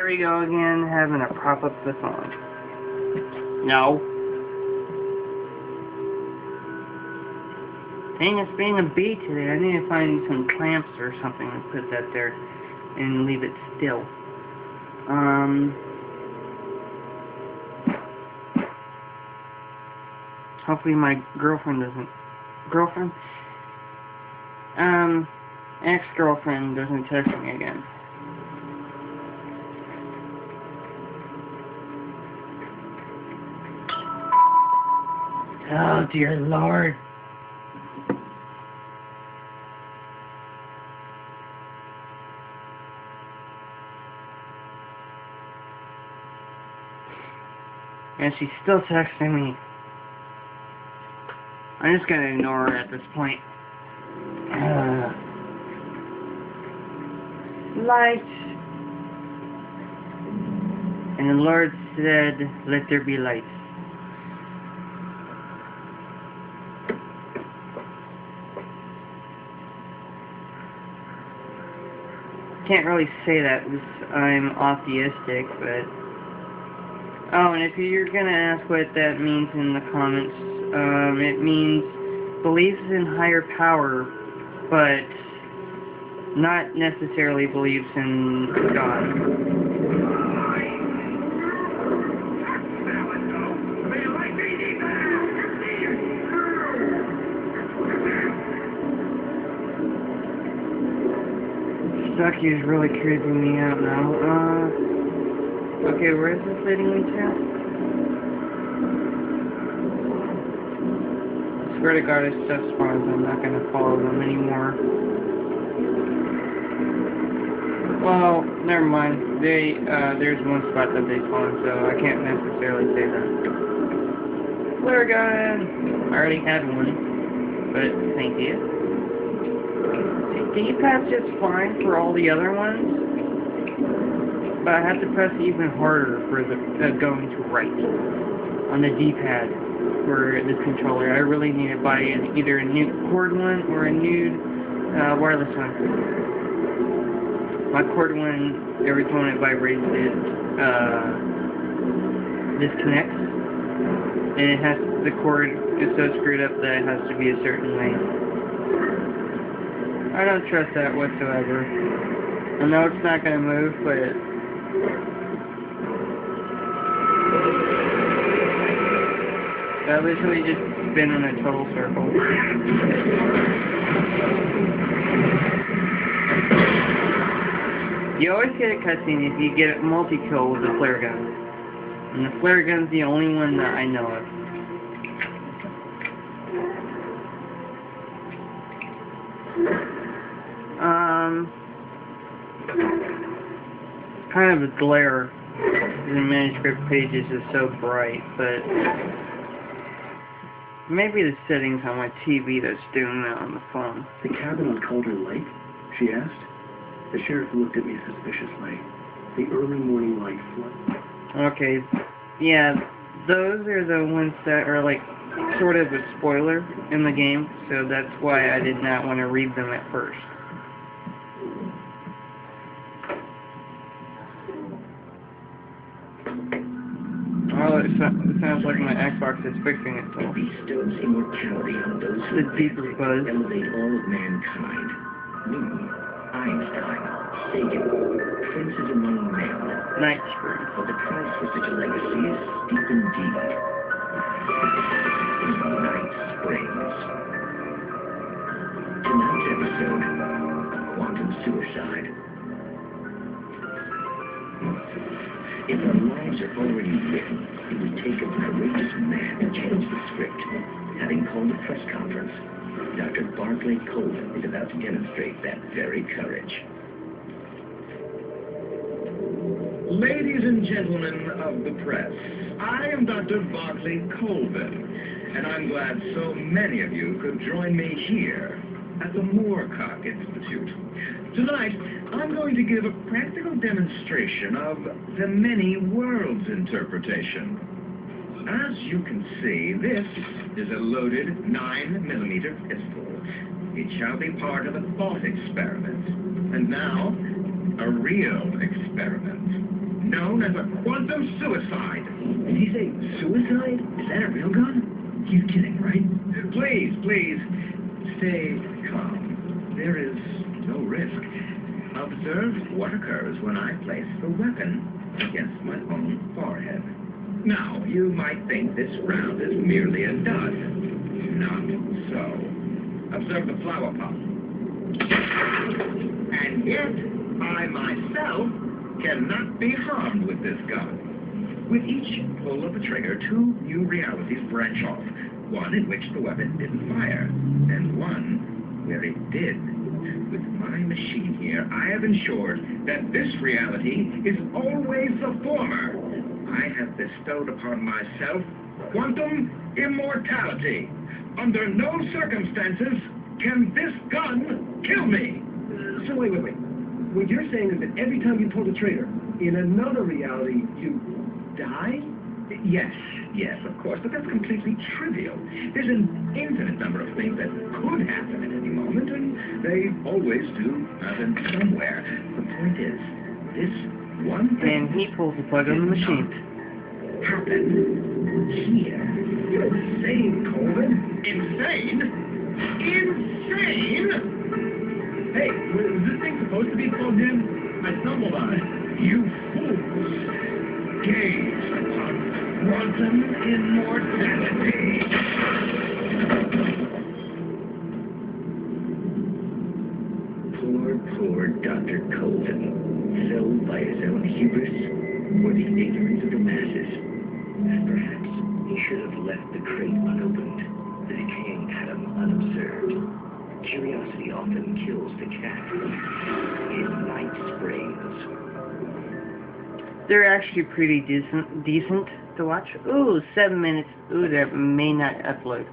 Here we go again, having to prop up the phone. No. Dang, it's being a bee today. I need to find some clamps or something and put that there and leave it still. Hopefully my ex-girlfriend doesn't text me again. Oh, dear Lord. And she's still texting me. I'm just gonna ignore her at this point. Light. And the Lord said, let there be light. Can't really say that because I'm atheistic, but... Oh, and if you're gonna ask what that means in the comments, it means believes in higher power, but not necessarily believes in God. Stucky is really creeping me out now. Okay, where is this leading me to? I swear to God, it's stuff spawns. I'm not gonna follow them anymore. Well, never mind. There's one spot that they spawn, so I can't necessarily say that. Flare gun! I already had one, but thank you. D-pad's just fine for all the other ones, but I have to press even harder for the going to right on the D-pad for this controller. I really need to buy either a new cord one or a new wireless one. My cord one, every time it vibrates, it disconnects, and the cord is so screwed up that it has to be a certain way. I don't trust that whatsoever. I know it's not going to move, but... I literally just spin in a total circle. You always get a cutscene if you get a multi-kill with the flare gun. And the flare gun's the only one that I know of. Kind of a glare. The manuscript pages is so bright, but maybe the settings on my TV that's doing that on the phone. The cabin on Calder Lake? She asked. The sheriff looked at me suspiciously. The early morning light flood. Okay, yeah, those are the ones that are like sort of a spoiler in the game, so that's why I did not want to read them at first. Oh, it sounds like my Xbox is fixing itself. Bestows immortality on those who elevate all of mankind. Newton, Einstein, Sagan, princes among men. Night Spring. But the price for such a legacy is steep indeed. Night Springs. Tonight's episode, Quantum Suicide. If our lives are already written, it would take a courageous man to change the script. Having called a press conference, Dr. Barclay Colvin is about to demonstrate that very courage. Ladies and gentlemen of the press, I am Dr. Barclay Colvin, and I'm glad so many of you could join me here at the Moorcock Institute. Tonight, I'm going to give a practical demonstration of the many worlds interpretation. As you can see, this is a loaded 9mm pistol. It shall be part of a thought experiment. And now, a real experiment. known as a quantum suicide. Did he say suicide? Is that a real gun? He's kidding, right? Please, please, stay calm. There is no risk. Observe what occurs when I place the weapon against my own forehead. Now, you might think this round is merely a dud. Not so. Observe the flower pot. And yet, I myself cannot be harmed with this gun. With each pull of the trigger, two new realities branch off. One in which the weapon didn't fire, and one where it did. With my machine here, I have ensured that this reality is always the former. I have bestowed upon myself quantum immortality. Under no circumstances can this gun kill me. So wait. What you're saying is that every time you pull the trigger, in another reality, you die? Yes, of course, but that's completely trivial. There's an infinite number of things that could happen at any moment, and they always do happen somewhere. The point is, this one thing... And he pulls the plug on the machine. ...happen here. You're insane, Colvin. Insane? Insane? Hey, was this thing supposed to be plugged in? I stumbled on it. You fools. Gaze upon quantum immortality. Poor Dr. Colvin, felled by his own hubris or the ignorance of the masses. Perhaps he should have left the crate unopened, the decaying atom unobserved. Curiosity often kills the cat. It ignites brains. They're actually pretty decent to watch. Ooh, 7 minutes. Ooh, that may not upload.